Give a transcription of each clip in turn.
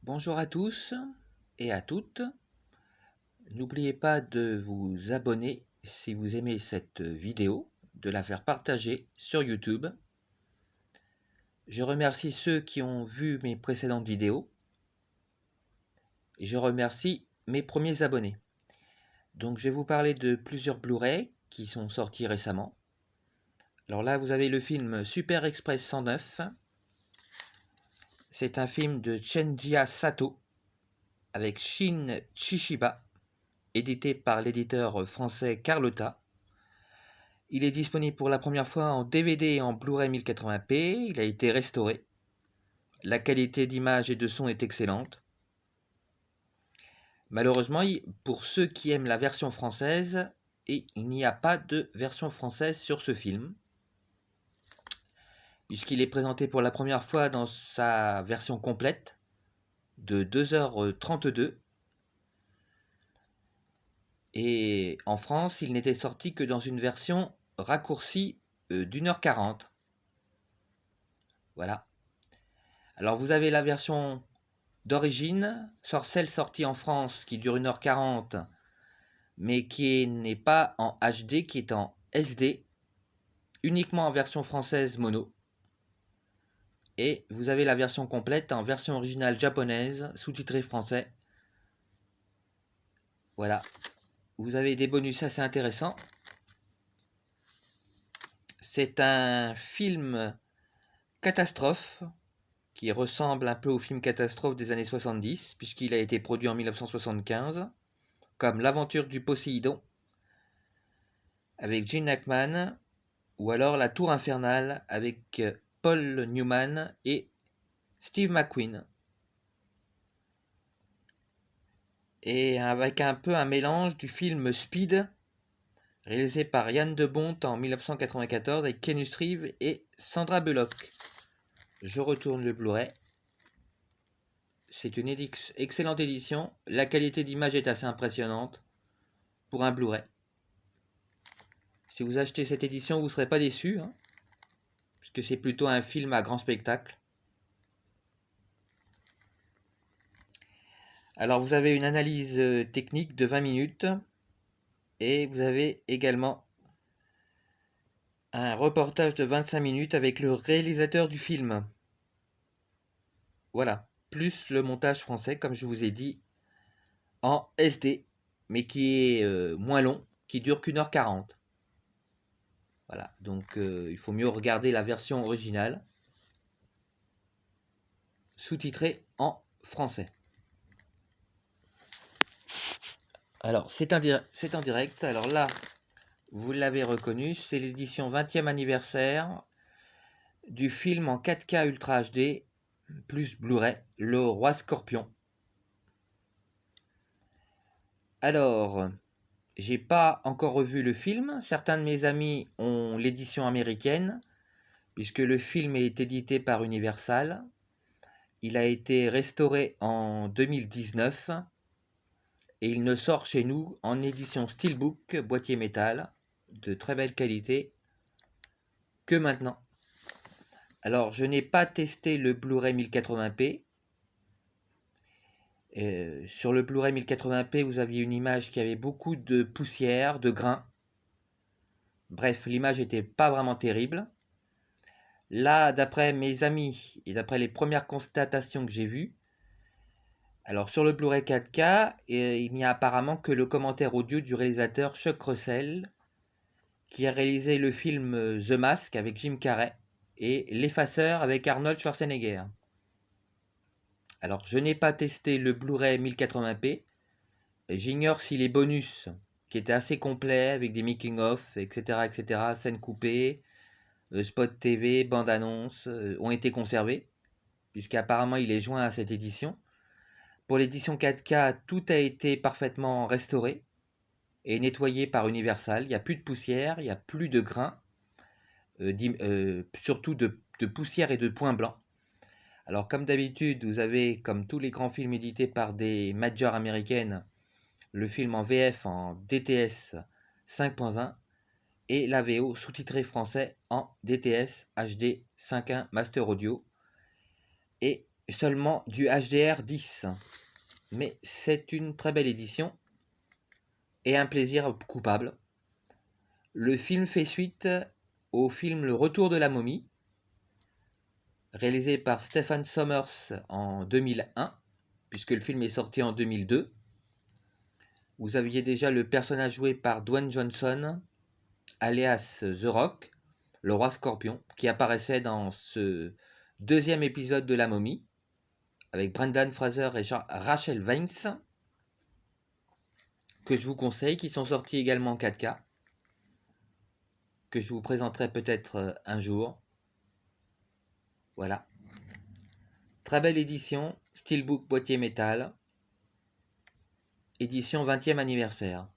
Bonjour à tous et à toutes. N'oubliez pas de vous abonner si vous aimez cette vidéo, de la faire partager sur YouTube. Je remercie ceux qui ont vu mes précédentes vidéos et je remercie mes premiers abonnés. Donc je vais vous parler de plusieurs Blu-ray qui sont sortis récemment. Alors là, vous avez le film Super Express 109. C'est un film de Chenjia Sato avec Shin Chishiba, édité par l'éditeur français Carlotta. Il est disponible pour la première fois en DVD et en Blu-ray 1080p. Il a été restauré. La qualité d'image et de son est excellente. Malheureusement, pour ceux qui aiment la version française, il n'y a pas de version française sur ce film, puisqu'il est présenté pour la première fois dans sa version complète de 2h32. Et en France, il n'était sorti que dans une version raccourcie d'1h40. Voilà. Alors vous avez la version d'origine, celle sortie en France qui dure 1h40, mais qui n'est pas en HD, qui est en SD, uniquement en version française mono. Et vous avez la version complète en version originale japonaise, sous-titrée français. Voilà. Vous avez des bonus assez intéressants. C'est un film catastrophe qui ressemble un peu au film catastrophe des années 70, puisqu'il a été produit en 1975, comme L'aventure du Poséidon, avec Gene Hackman, ou alors La Tour Infernale, avec Paul Newman et Steve McQueen. Et avec un peu un mélange du film Speed, réalisé par Yann de Bont en 1994, avec Keanu Reeves et Sandra Bullock. Je retourne le Blu-ray. C'est une excellente édition. La qualité d'image est assez impressionnante pour un Blu-ray. Si vous achetez cette édition, vous ne serez pas déçu, puisque c'est plutôt un film à grand spectacle. Alors vous avez une analyse technique de 20 minutes et vous avez également un reportage de 25 minutes avec le réalisateur du film. Voilà, plus le montage français, comme je vous ai dit, en SD, mais qui est moins long, qui dure qu'1h40. Voilà, donc il faut mieux regarder la version originale, sous-titrée en français. Alors, c'est en direct. Alors là, vous l'avez reconnu, c'est l'édition 20e anniversaire du film en 4K Ultra HD plus Blu-ray, Le Roi Scorpion. Alors, j'ai pas encore revu le film. Certains de mes amis ont l'édition américaine, puisque le film est édité par Universal. Il a été restauré en 2019 et il ne sort chez nous en édition Steelbook, boîtier métal, de très belle qualité, que maintenant. Alors, je n'ai pas testé le Blu-ray 1080p. Sur le Blu-ray 1080p, vous aviez une image qui avait beaucoup de poussière, de grains. Bref, l'image n'était pas vraiment terrible. Là, d'après mes amis et d'après les premières constatations que j'ai vues, alors sur le Blu-ray 4K, il n'y a apparemment que le commentaire audio du réalisateur Chuck Russell, qui a réalisé le film The Mask avec Jim Carrey et L'Effaceur avec Arnold Schwarzenegger. Alors, je n'ai pas testé le Blu-ray 1080p. J'ignore si les bonus, qui étaient assez complets, avec des making-of, etc., scènes coupées, spot TV, bande-annonce, ont été conservés, puisqu'apparemment il est joint à cette édition. Pour l'édition 4K, tout a été parfaitement restauré et nettoyé par Universal. Il n'y a plus de poussière, il n'y a plus de grains, surtout de poussière et de points blancs. Alors comme d'habitude, vous avez, comme tous les grands films édités par des majors américaines, le film en VF en DTS 5.1 et la VO sous-titré français en DTS HD 5.1 Master Audio. Et seulement du HDR10. Mais c'est une très belle édition et un plaisir coupable. Le film fait suite au film Le Retour de la momie, réalisé par Stephen Sommers en 2001, puisque le film est sorti en 2002. Vous aviez déjà le personnage joué par Dwayne Johnson, alias The Rock, le roi scorpion, qui apparaissait dans ce deuxième épisode de La Momie, avec Brendan Fraser et Rachel Weisz, que je vous conseille, qui sont sortis également en 4K, que je vous présenterai peut-être un jour. Voilà. Très belle édition, Steelbook boîtier métal, édition 20e anniversaire.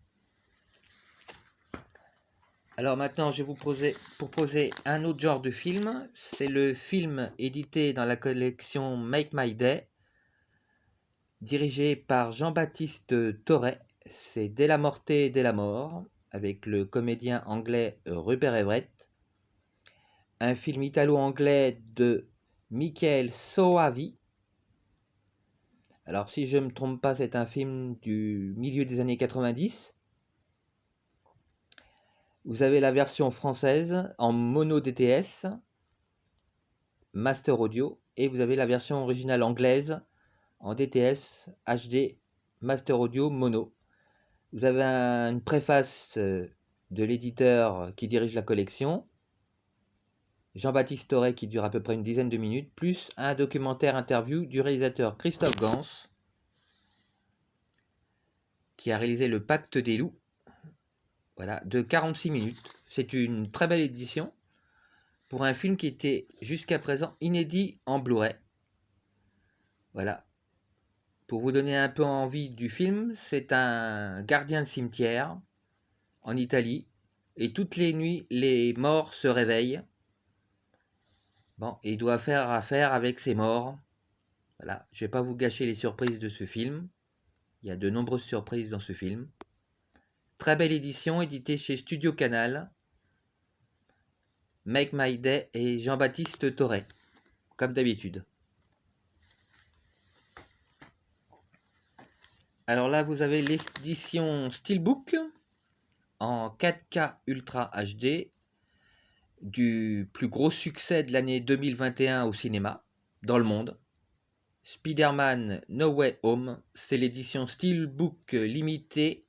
Alors maintenant, je vais vous proposer un autre genre de film. C'est le film édité dans la collection Make My Day, dirigé par Jean-Baptiste Torret. C'est Della Morte della Mort, avec le comédien anglais Rupert Everett. Un film italo-anglais de Michael Soavi. Alors si je ne me trompe pas, c'est un film du milieu des années 90. Vous avez la version française en mono DTS, Master Audio, et vous avez la version originale anglaise en DTS, HD, Master Audio, mono. Vous avez une préface de l'éditeur qui dirige la collection, Jean-Baptiste Torret, qui dure à peu près une dizaine de minutes, plus un documentaire interview du réalisateur Christophe Gans, qui a réalisé Le Pacte des loups, voilà, de 46 minutes. C'est une très belle édition pour un film qui était jusqu'à présent inédit en Blu-ray. Voilà. Pour vous donner un peu envie du film, c'est un gardien de cimetière en Italie et toutes les nuits, les morts se réveillent. Bon, et il doit faire affaire avec ces morts. Voilà, je ne vais pas vous gâcher les surprises de ce film. Il y a de nombreuses surprises dans ce film. Très belle édition, éditée chez Studio Canal. Make My Day et Jean-Baptiste Torret, comme d'habitude. Alors là, vous avez l'édition Steelbook en 4K Ultra HD du plus gros succès de l'année 2021 au cinéma, dans le monde. Spider-Man No Way Home, c'est l'édition Steelbook limitée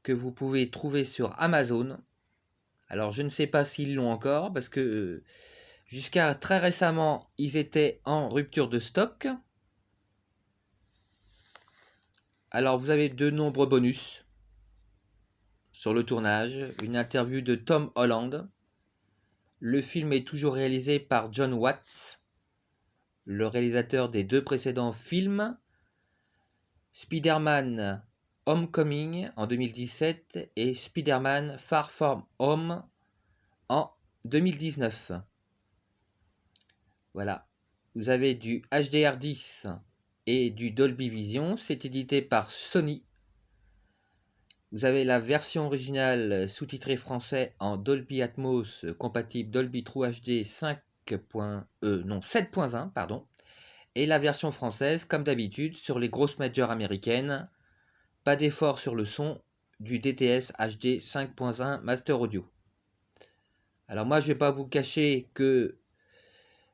que vous pouvez trouver sur Amazon. Alors je ne sais pas s'ils l'ont encore, parce que jusqu'à très récemment, ils étaient en rupture de stock. Alors vous avez de nombreux bonus sur le tournage, une interview de Tom Holland. Le film est toujours réalisé par John Watts, le réalisateur des deux précédents films, Spider-Man Homecoming en 2017 et Spider-Man Far From Home en 2019. Voilà, vous avez du HDR10 et du Dolby Vision, c'est édité par Sony. Vous avez la version originale sous-titrée français en Dolby Atmos compatible Dolby True HD 7.1, pardon, et la version française comme d'habitude sur les grosses majors américaines. Pas d'effort sur le son, du DTS HD 5.1 Master Audio. Alors moi je vais pas vous cacher que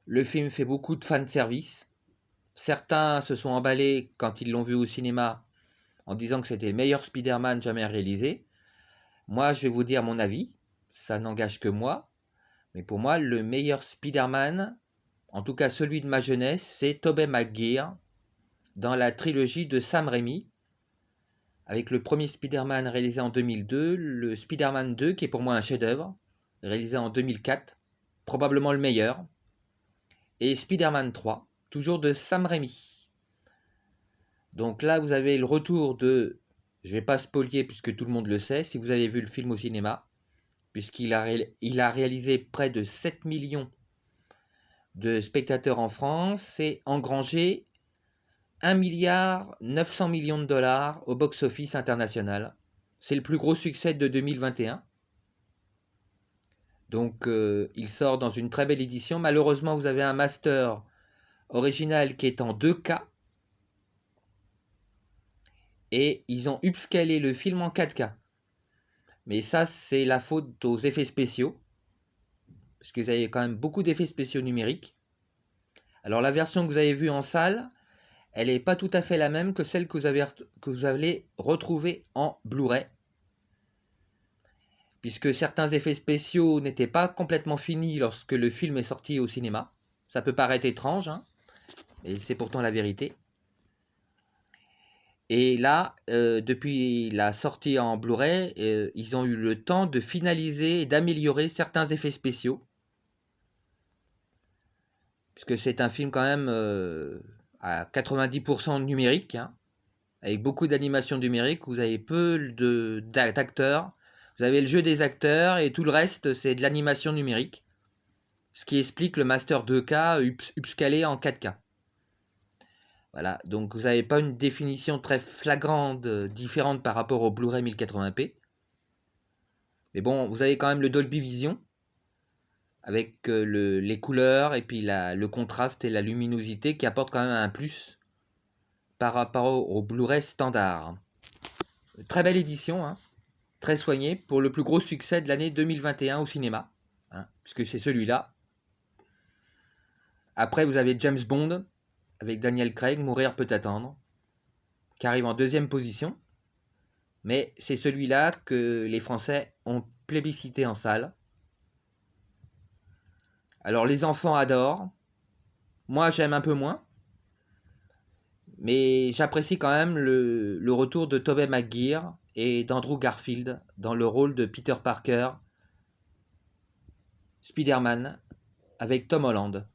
le film fait beaucoup de fanservice. Certains se sont emballés quand ils l'ont vu au cinéma en disant que c'était le meilleur Spider-Man jamais réalisé. Moi, je vais vous dire mon avis, ça n'engage que moi, mais pour moi, le meilleur Spider-Man, en tout cas celui de ma jeunesse, c'est Tobey Maguire, dans la trilogie de Sam Raimi, avec le premier Spider-Man réalisé en 2002, le Spider-Man 2, qui est pour moi un chef-d'œuvre, réalisé en 2004, probablement le meilleur, et Spider-Man 3, toujours de Sam Raimi. Donc là, vous avez le retour de... Je ne vais pas spoiler puisque tout le monde le sait, si vous avez vu le film au cinéma, puisqu'il a réalisé près de 7 millions de spectateurs en France et engrangé 1,9 milliard de dollars au box-office international. C'est le plus gros succès de 2021. Donc il sort dans une très belle édition. Malheureusement, vous avez un master original qui est en 2K. Et ils ont upscalé le film en 4K. Mais ça, c'est la faute aux effets spéciaux. Parce que vous avez quand même beaucoup d'effets spéciaux numériques. Alors la version que vous avez vue en salle, elle n'est pas tout à fait la même que celle que vous allez retrouver en Blu-ray. Puisque certains effets spéciaux n'étaient pas complètement finis lorsque le film est sorti au cinéma. Ça peut paraître étrange, hein, mais c'est pourtant la vérité. Et là, depuis la sortie en Blu-ray, ils ont eu le temps de finaliser et d'améliorer certains effets spéciaux. Puisque c'est un film quand même à 90% numérique, hein, avec beaucoup d'animation numérique. Vous avez peu d'acteurs. Vous avez le jeu des acteurs et tout le reste, c'est de l'animation numérique. Ce qui explique le Master 2K upscalé en 4K. Voilà, donc vous n'avez pas une définition très flagrante, différente par rapport au Blu-ray 1080p. Mais bon, vous avez quand même le Dolby Vision, avec les couleurs et puis le contraste et la luminosité qui apportent quand même un plus par rapport au Blu-ray standard. Très belle édition, hein, très soignée, pour le plus gros succès de l'année 2021 au cinéma, hein, puisque c'est celui-là. Après, vous avez James Bond, avec Daniel Craig, Mourir peut attendre, qui arrive en deuxième position. Mais c'est celui-là que les Français ont plébiscité en salle. Alors les enfants adorent. Moi j'aime un peu moins. Mais j'apprécie quand même le retour de Tobey Maguire et d'Andrew Garfield dans le rôle de Peter Parker, Spider-Man, avec Tom Holland.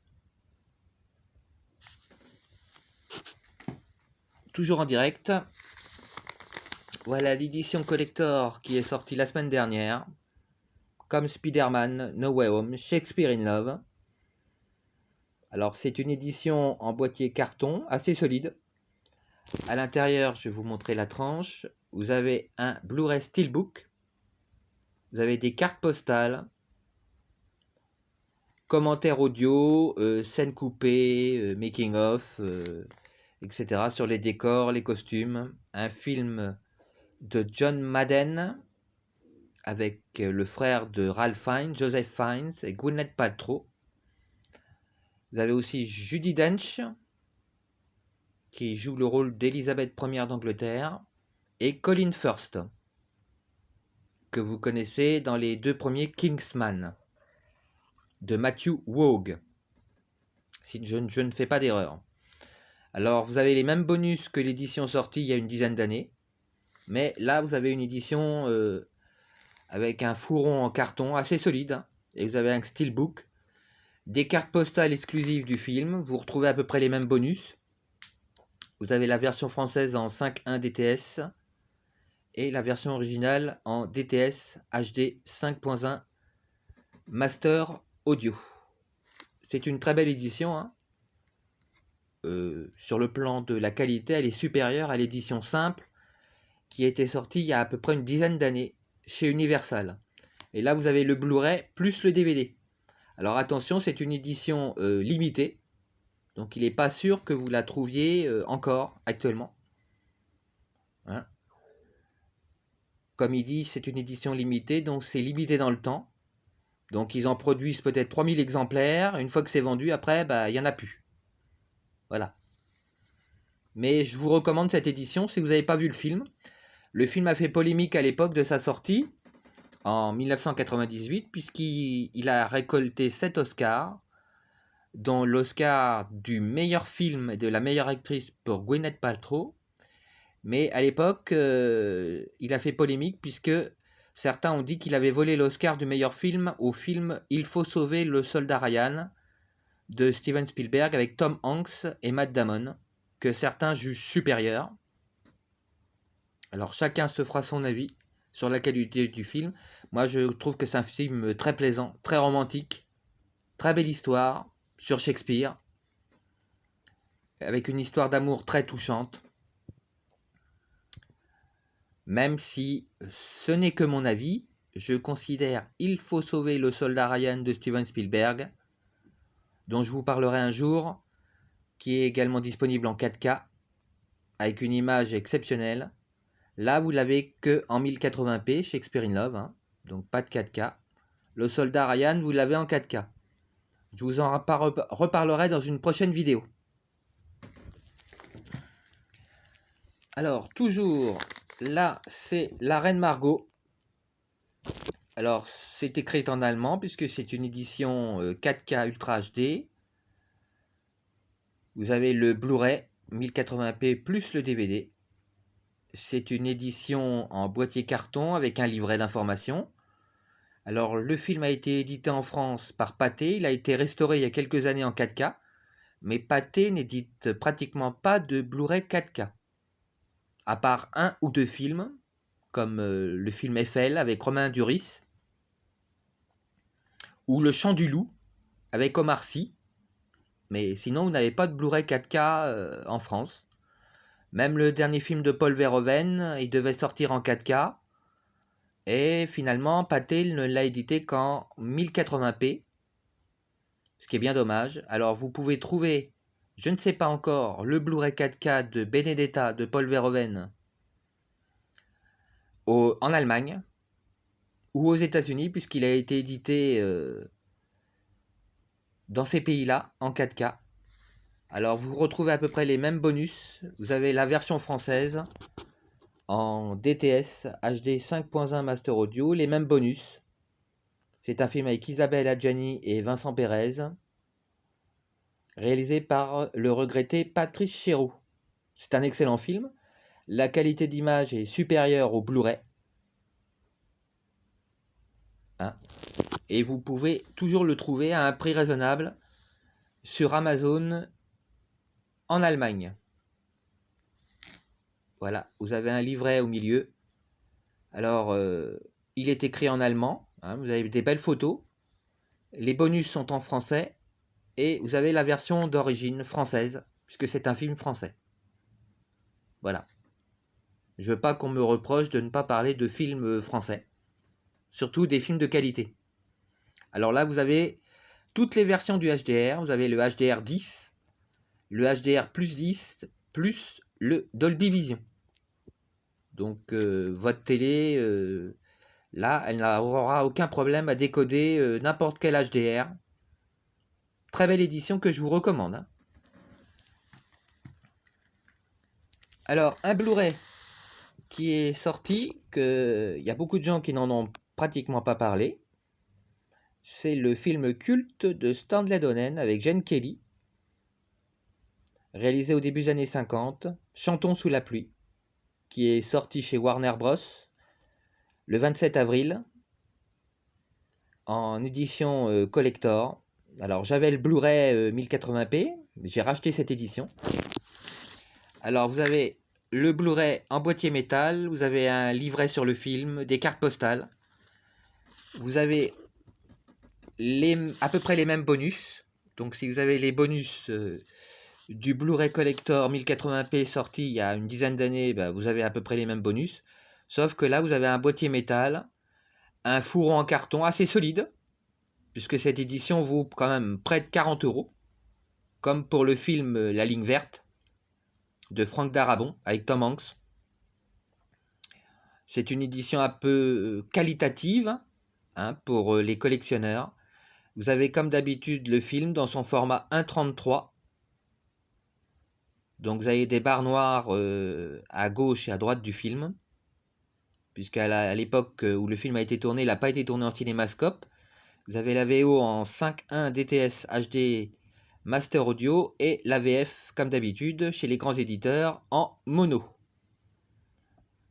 Toujours en direct. Voilà l'édition collector qui est sortie la semaine dernière. Comme Spider-Man, No Way Home, Shakespeare in Love. Alors c'est une édition en boîtier carton assez solide. À l'intérieur, je vais vous montrer la tranche. Vous avez un Blu-ray Steelbook. Vous avez des cartes postales, commentaires audio, scènes coupées, making of, etc. sur les décors, les costumes. Un film de John Madden avec le frère de Ralph Fiennes, Joseph Fiennes et Gwyneth Paltrow. Vous avez aussi Judi Dench qui joue le rôle d'Élisabeth Ier d'Angleterre et Colin Firth, que vous connaissez dans les deux premiers Kingsman, de Matthew Vaughn, si je ne fais pas d'erreur. Alors, vous avez les mêmes bonus que l'édition sortie il y a une dizaine d'années, mais là, vous avez une édition avec un fourron en carton assez solide, hein, et vous avez un steelbook, des cartes postales exclusives du film, vous retrouvez à peu près les mêmes bonus. Vous avez la version française en 5.1 DTS, et la version originale en DTS HD 5.1 Master Audio. C'est une très belle édition, hein. Sur le plan de la qualité, elle est supérieure à l'édition simple qui était sortie il y a à peu près une dizaine d'années chez Universal. Et là, vous avez le Blu-ray plus le DVD. Alors attention, c'est une édition limitée, donc il n'est pas sûr que vous la trouviez encore actuellement. Hein. Comme il dit, c'est une édition limitée, donc c'est limité dans le temps. Donc ils en produisent peut-être 3000 exemplaires. Une fois que c'est vendu, après, il n'y en a plus. Voilà. Mais je vous recommande cette édition si vous n'avez pas vu le film. Le film a fait polémique à l'époque de sa sortie, en 1998, puisqu'il a récolté 7 Oscars, dont l'Oscar du meilleur film et de la meilleure actrice pour Gwyneth Paltrow. Mais à l'époque, il a fait polémique puisque certains ont dit qu'il avait volé l'Oscar du meilleur film au film Il faut sauver le soldat Ryan de Steven Spielberg avec Tom Hanks et Matt Damon, que certains jugent supérieur. Alors chacun se fera son avis sur la qualité du film. Moi je trouve que c'est un film très plaisant, très romantique, très belle histoire sur Shakespeare, avec une histoire d'amour très touchante. Même si ce n'est que mon avis, je considère Il faut sauver le soldat Ryan de Steven Spielberg, dont je vous parlerai un jour, qui est également disponible en 4K avec une image exceptionnelle. Là, vous l'avez que en 1080p, Shakespeare in Love, hein, donc pas de 4K. Le soldat Ryan, vous l'avez en 4K. Je vous en reparlerai dans une prochaine vidéo. Alors, toujours, là, c'est La Reine Margot. Alors, c'est écrit en allemand puisque c'est une édition 4K Ultra HD. Vous avez le Blu-ray 1080p plus le DVD. C'est une édition en boîtier carton avec un livret d'informations. Alors, le film a été édité en France par Pathé. Il a été restauré il y a quelques années en 4K. Mais Pathé n'édite pratiquement pas de Blu-ray 4K. À part un ou deux films, comme le film Eiffel avec Romain Duris, ou Le Chant du Loup avec Omar Sy. Mais sinon, vous n'avez pas de Blu-ray 4K en France. Même le dernier film de Paul Verhoeven, il devait sortir en 4K. Et finalement, Pathé ne l'a édité qu'en 1080p. Ce qui est bien dommage. Alors, vous pouvez trouver, je ne sais pas encore, le Blu-ray 4K de Benedetta de Paul Verhoeven en Allemagne ou aux États-Unis, puisqu'il a été édité dans ces pays-là en 4K. Alors vous retrouvez à peu près les mêmes bonus. Vous avez la version française en DTS HD 5.1 Master Audio, les mêmes bonus. C'est un film avec Isabelle Adjani et Vincent Pérez, réalisé par le regretté Patrice Chéreau. C'est un excellent film. La qualité d'image est supérieure au Blu-ray. Hein, et vous pouvez toujours le trouver à un prix raisonnable sur Amazon en Allemagne. Voilà, vous avez un livret au milieu. Alors, il est écrit en allemand. Hein, vous avez des belles photos. Les bonus sont en français. Et vous avez la version d'origine française, puisque c'est un film français. Voilà. Je veux pas qu'on me reproche de ne pas parler de films français. Surtout des films de qualité. Alors là, vous avez toutes les versions du HDR. Vous avez le HDR 10, le HDR plus 10, plus le Dolby Vision. Donc votre télé, là, elle n'aura aucun problème à décoder n'importe quel HDR. Très belle édition que je vous recommande. Hein. Alors, un Blu-ray qui est sorti, il y a beaucoup de gens qui n'en ont pratiquement pas parlé. C'est le film culte de Stanley Donen avec Gene Kelly, réalisé au début des années 50, Chantons sous la pluie, qui est sorti chez Warner Bros. Le 27 avril, en édition collector. Alors j'avais le Blu-ray 1080p, j'ai racheté cette édition. Alors vous avez le Blu-ray en boîtier métal, vous avez un livret sur le film, des cartes postales. Vous avez à peu près les mêmes bonus. Donc si vous avez les bonus du Blu-ray collector 1080p sorti il y a une dizaine d'années, bah, vous avez à peu près les mêmes bonus. Sauf que là vous avez un boîtier métal, un fourreau en carton assez solide, puisque cette édition vaut quand même près de 40 €, comme pour le film La Ligne Verte de Franck Darabont avec Tom Hanks. C'est une édition un peu qualitative hein, pour les collectionneurs. Vous avez comme d'habitude le film dans son format 1.33. Donc vous avez des barres noires à gauche et à droite du film. Puisqu'à l'époque où le film a été tourné, il n'a pas été tourné en cinémascope. Vous avez la VO en 5.1 DTS HD Master Audio et la VF comme d'habitude chez les grands éditeurs en mono.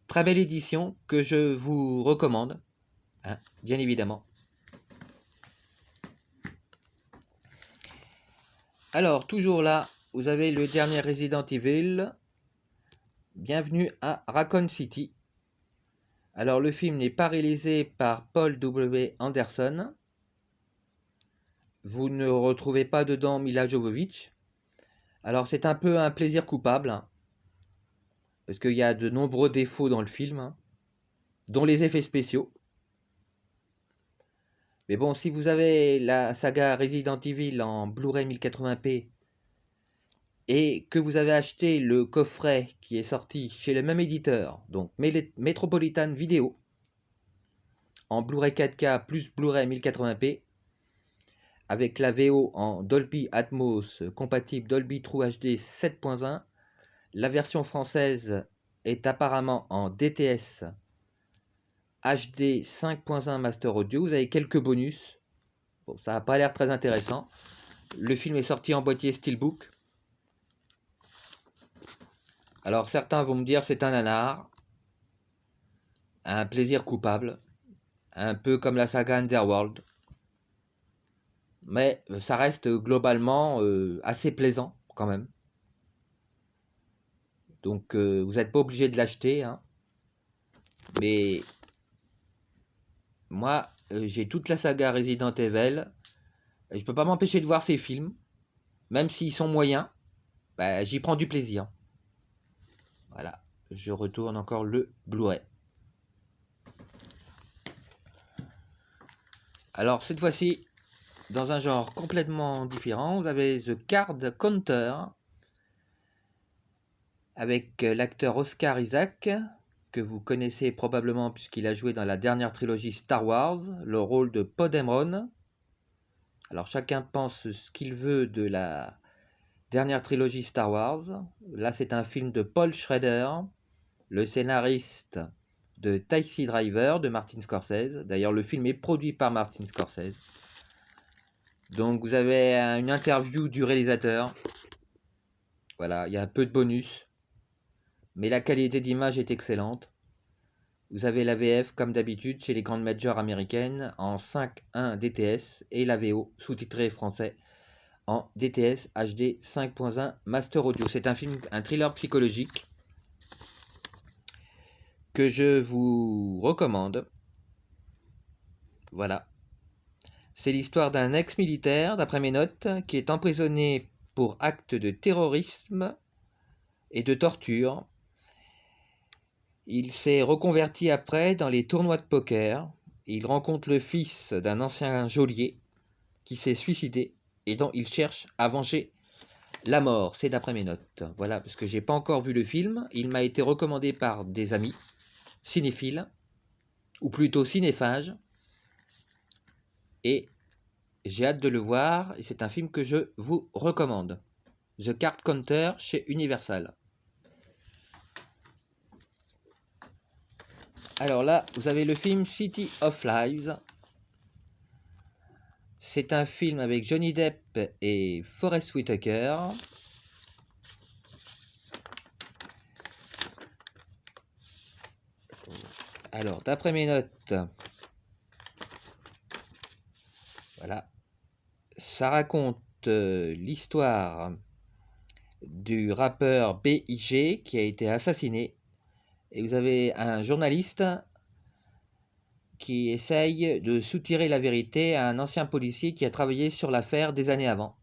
Très belle édition que je vous recommande, hein, bien évidemment. Alors, toujours là, vous avez le dernier Resident Evil. Bienvenue à Raccoon City. Alors, le film n'est pas réalisé par Paul W. Anderson. Vous ne retrouvez pas dedans Mila Jovovich. Alors, c'est un peu un plaisir coupable. Hein, parce qu'il y a de nombreux défauts dans le film, hein, dont les effets spéciaux. Mais bon, si vous avez la saga Resident Evil en Blu-ray 1080p et que vous avez acheté le coffret qui est sorti chez le même éditeur, donc Metropolitan Video, en Blu-ray 4K plus Blu-ray 1080p, avec la VO en Dolby Atmos compatible Dolby True HD 7.1. La version française est apparemment en DTS HD 5.1 Master Audio. Vous avez quelques bonus. Bon, ça n'a pas l'air très intéressant. Le film est sorti en boîtier Steelbook. Alors certains vont me dire c'est un nanar, un plaisir coupable, un peu comme la saga Underworld. Mais ça reste globalement assez plaisant quand même. Donc vous n'êtes pas obligé de l'acheter, hein. Mais moi, j'ai toute la saga Resident Evil. Et je peux pas m'empêcher de voir ces films. Même s'ils sont moyens, bah, j'y prends du plaisir. Voilà, je retourne encore le Blu-ray. Alors cette fois-ci, dans un genre complètement différent, vous avez The Card Counter avec l'acteur Oscar Isaac, que vous connaissez probablement puisqu'il a joué dans la dernière trilogie Star Wars, le rôle de Poe Dameron. Alors chacun pense ce qu'il veut de la dernière trilogie Star Wars. Là c'est un film de Paul Schrader, le scénariste de Taxi Driver de Martin Scorsese. D'ailleurs le film est produit par Martin Scorsese. Donc vous avez une interview du réalisateur. Voilà, il y a peu de bonus, mais la qualité d'image est excellente. Vous avez la VF comme d'habitude chez les grandes majors américaines en 5.1 DTS et la VO sous-titrée français en DTS HD 5.1 Master Audio. C'est un film, un thriller psychologique que je vous recommande. Voilà. C'est l'histoire d'un ex-militaire, d'après mes notes, qui est emprisonné pour actes de terrorisme et de torture. Il s'est reconverti après dans les tournois de poker. Il rencontre le fils d'un ancien geôlier qui s'est suicidé et dont il cherche à venger la mort. C'est d'après mes notes. Voilà, parce que j'ai pas encore vu le film. Il m'a été recommandé par des amis cinéphiles, ou plutôt cinéphages. Et j'ai hâte de le voir. Et c'est un film que je vous recommande. The Card Counter chez Universal. Alors là, vous avez le film City of Lies. C'est un film avec Johnny Depp et Forest Whitaker. Alors, d'après mes notes, voilà, ça raconte l'histoire du rappeur B.I.G. qui a été assassiné. Et vous avez un journaliste qui essaye de soutirer la vérité à un ancien policier qui a travaillé sur l'affaire des années avant.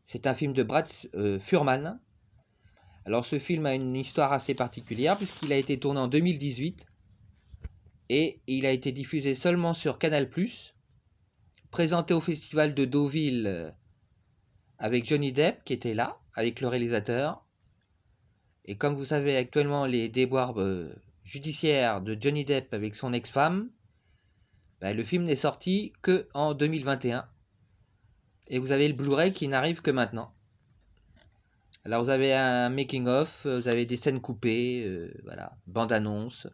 C'est un film de Brad Furman. Alors ce film a une histoire assez particulière puisqu'il a été tourné en 2018 et il a été diffusé seulement sur Canal+, présenté au festival de Deauville avec Johnny Depp qui était là, avec le réalisateur. Et comme vous savez actuellement les déboires judiciaires de Johnny Depp avec son ex-femme, le film n'est sorti que en 2021. Et vous avez le Blu-ray qui n'arrive que maintenant. Alors vous avez un making-of, vous avez des scènes coupées, voilà, bande-annonce,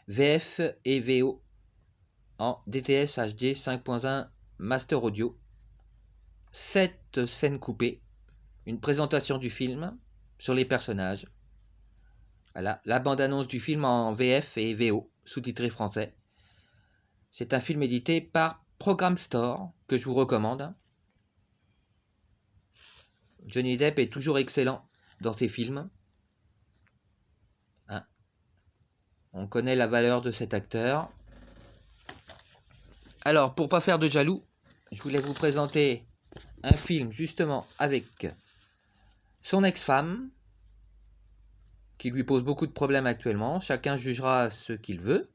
VF et VO en DTS HD 5.1 Master Audio. 7 scènes coupées, une présentation du film sur les personnages. Voilà, la bande-annonce du film en VF et VO, sous-titré français. C'est un film édité par Program Store que je vous recommande. Johnny Depp est toujours excellent dans ses films. Hein, on connaît la valeur de cet acteur. Alors, pour pas faire de jaloux, je voulais vous présenter un film justement avec son ex-femme, qui lui pose beaucoup de problèmes actuellement. Chacun jugera ce qu'il veut.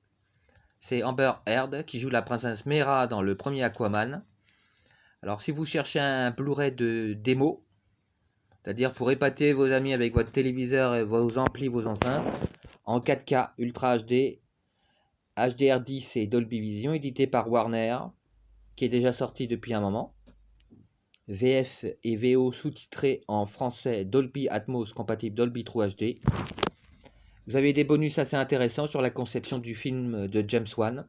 C'est Amber Heard qui joue la princesse Mera dans le premier Aquaman. Alors si vous cherchez un Blu-ray de démo, c'est-à-dire pour épater vos amis avec votre téléviseur et vos amplis, vos enceintes, en 4K Ultra HD, HDR10 et Dolby Vision, édité par Warner, qui est déjà sorti depuis un moment. VF et VO sous-titrés en français Dolby Atmos compatible Dolby True HD. Vous avez des bonus assez intéressants sur la conception du film de James Wan.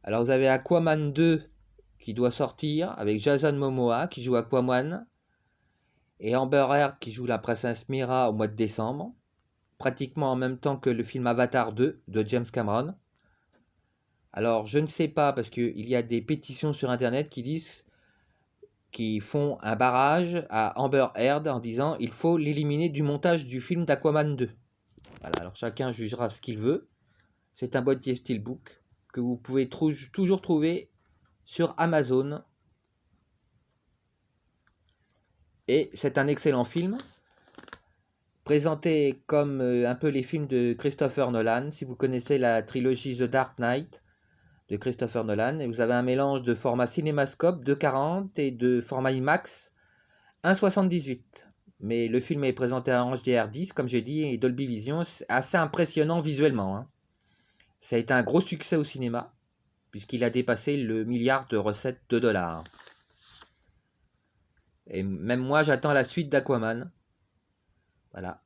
Alors vous avez Aquaman 2 qui doit sortir avec Jason Momoa qui joue Aquaman et Amber Heard qui joue la princesse Mira au mois de décembre, pratiquement en même temps que le film Avatar 2 de James Cameron. Alors je ne sais pas parce qu'il y a des pétitions sur internet qui font un barrage à Amber Heard en disant il faut l'éliminer du montage du film d'Aquaman 2. Voilà, alors chacun jugera ce qu'il veut. C'est un boîtier Steelbook que vous pouvez toujours trouver sur Amazon. Et c'est un excellent film, présenté comme un peu les films de Christopher Nolan. Si vous connaissez la trilogie The Dark Knight de Christopher Nolan, et vous avez un mélange de format cinémascope 2.40 et de format IMAX 1.78. Mais le film est présenté en HDR10, comme j'ai dit, et Dolby Vision. C'est assez impressionnant visuellement, hein. Ça a été un gros succès au cinéma, puisqu'il a dépassé le milliard de recettes de dollars. Et même moi, j'attends la suite d'Aquaman. Voilà.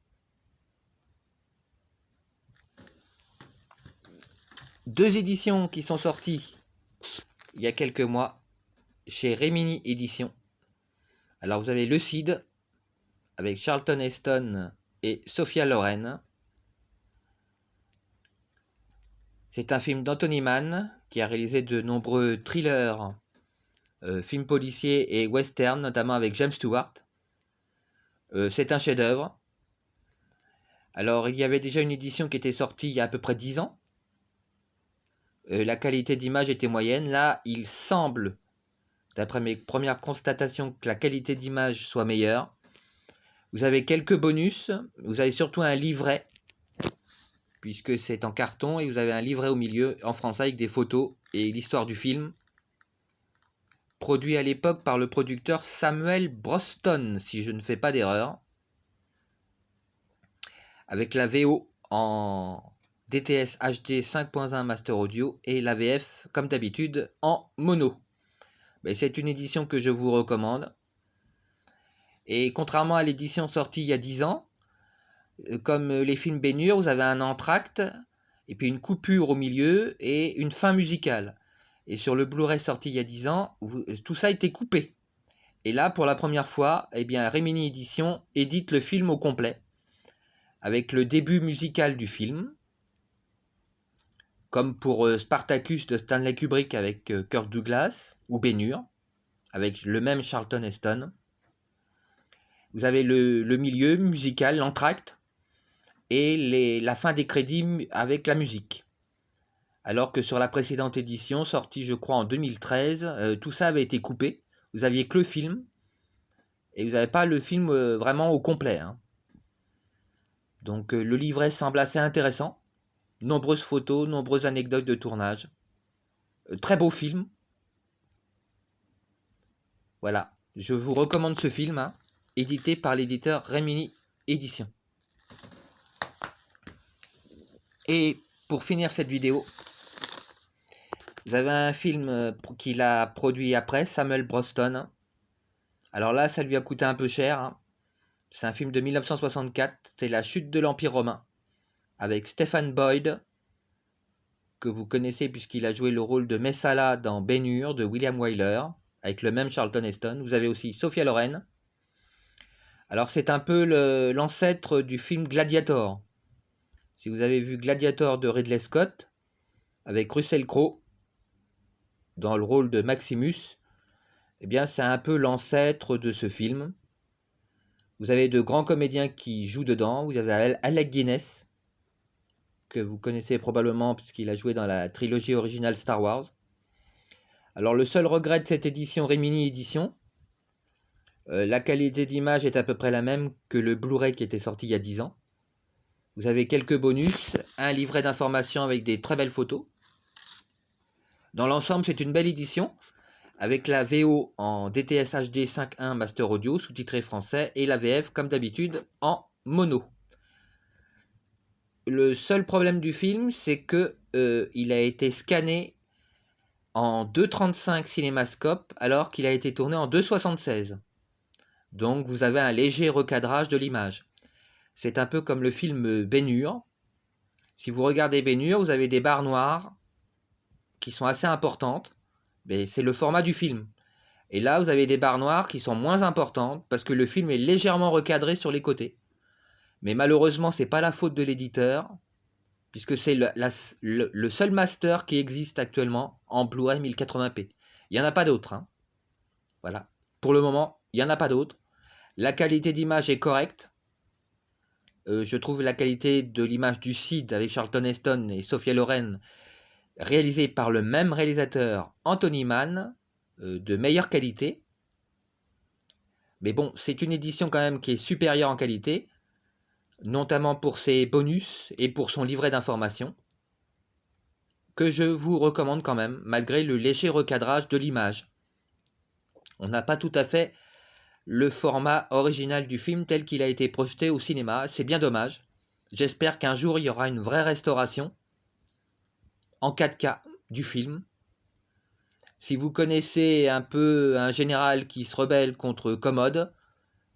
Deux éditions qui sont sorties il y a quelques mois chez Remini Éditions. Alors vous avez Le Cid avec Charlton Heston et Sophia Loren. C'est un film d'Anthony Mann qui a réalisé de nombreux thrillers, films policiers et westerns, notamment avec James Stewart. C'est un chef-d'œuvre. Alors il y avait déjà une édition qui était sortie il y a à peu près 10 ans. La qualité d'image était moyenne. Là, il semble, d'après mes premières constatations, que la qualité d'image soit meilleure. Vous avez quelques bonus. Vous avez surtout un livret, puisque c'est en carton, et vous avez un livret au milieu, en français, avec des photos et l'histoire du film. Produit à l'époque par le producteur Samuel Broston, si je ne fais pas d'erreur. Avec la VO en DTS HD 5.1 Master Audio et la VF, comme d'habitude, en mono. Mais c'est une édition que je vous recommande. Et contrairement à l'édition sortie il y a 10 ans, comme les films Ben-Hur, vous avez un entracte, et puis une coupure au milieu, et une fin musicale. Et sur le Blu-ray sorti il y a 10 ans, tout ça a été coupé. Et là, pour la première fois, eh bien, Remini Édition édite le film au complet, avec le début musical du film, comme pour Spartacus de Stanley Kubrick avec Kirk Douglas, ou Ben-Hur, avec le même Charlton Heston. Vous avez le milieu musical, l'entracte, et la fin des crédits avec la musique. Alors que sur la précédente édition, sortie je crois en 2013, tout ça avait été coupé. Vous aviez que le film, et vous n'avez pas le film vraiment au complet, hein. Donc le livret semble assez intéressant. Nombreuses photos, nombreuses anecdotes de tournage. Très beau film. Voilà, je vous recommande ce film, hein, édité par l'éditeur Remini Éditions. Et pour finir cette vidéo, vous avez un film qu'il a produit après, Samuel Broston. Alors là, ça lui a coûté un peu cher, hein. C'est un film de 1964, c'est La chute de l'Empire romain, avec Stephen Boyd, que vous connaissez puisqu'il a joué le rôle de Messala dans Ben-Hur de William Wyler, avec le même Charlton Heston. Vous avez aussi Sophia Loren. Alors c'est un peu l'ancêtre du film Gladiator. Si vous avez vu Gladiator de Ridley Scott, avec Russell Crowe, dans le rôle de Maximus, eh bien c'est un peu l'ancêtre de ce film. Vous avez de grands comédiens qui jouent dedans. Vous avez Alec Guinness, que vous connaissez probablement puisqu'il a joué dans la trilogie originale Star Wars. Alors le seul regret de cette édition Remini Édition, la qualité d'image est à peu près la même que le Blu-ray qui était sorti il y a 10 ans. Vous avez quelques bonus, un livret d'informations avec des très belles photos. Dans l'ensemble, c'est une belle édition, avec la VO en DTS HD 5.1 Master Audio, sous-titré français, et la VF, comme d'habitude, en mono. Le seul problème du film, c'est que il a été scanné en 2.35 cinémascope, alors qu'il a été tourné en 2.76. Donc vous avez un léger recadrage de l'image. C'est un peu comme le film Ben-Hur. Si vous regardez Ben-Hur, vous avez des barres noires qui sont assez importantes, mais c'est le format du film. Et là, vous avez des barres noires qui sont moins importantes parce que le film est légèrement recadré sur les côtés. Mais malheureusement, c'est pas la faute de l'éditeur, puisque c'est le seul master qui existe actuellement en Blu-ray 1080p. Il n'y en a pas d'autre. Hein. Voilà. Pour le moment, il n'y en a pas d'autre. La qualité d'image est correcte. Je trouve la qualité de l'image du Cid avec Charlton Heston et Sophia Loren, réalisée par le même réalisateur, Anthony Mann, de meilleure qualité. Mais bon, c'est une édition quand même qui est supérieure en qualité, notamment pour ses bonus et pour son livret d'informations, que je vous recommande quand même, malgré le léger recadrage de l'image. On n'a pas tout à fait le format original du film tel qu'il a été projeté au cinéma, c'est bien dommage. J'espère qu'un jour il y aura une vraie restauration en 4K du film. Si vous connaissez un peu un général qui se rebelle contre Commode,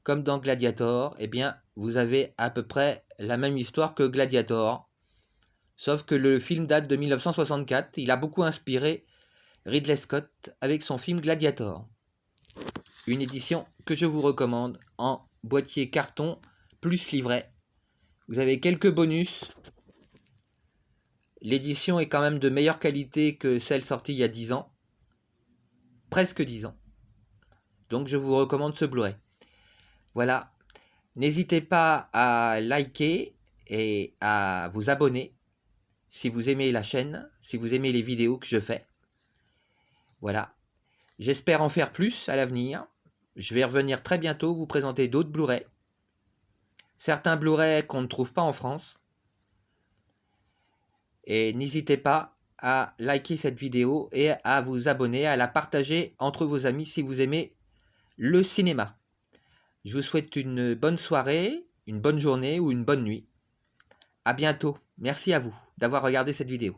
comme dans Gladiator, eh bien vous avez à peu près la même histoire que Gladiator. Sauf que le film date de 1964, il a beaucoup inspiré Ridley Scott avec son film Gladiator. Une édition que je vous recommande en boîtier carton plus livret. Vous avez quelques bonus. L'édition est quand même de meilleure qualité que celle sortie il y a 10 ans. Presque 10 ans. Donc je vous recommande ce Blu-ray. Voilà. N'hésitez pas à liker et à vous abonner si vous aimez la chaîne, si vous aimez les vidéos que je fais. Voilà. J'espère en faire plus à l'avenir. Je vais revenir très bientôt vous présenter d'autres Blu-ray. Certains Blu-ray qu'on ne trouve pas en France. Et n'hésitez pas à liker cette vidéo et à vous abonner, à la partager entre vos amis si vous aimez le cinéma. Je vous souhaite une bonne soirée, une bonne journée ou une bonne nuit. À bientôt. Merci à vous d'avoir regardé cette vidéo.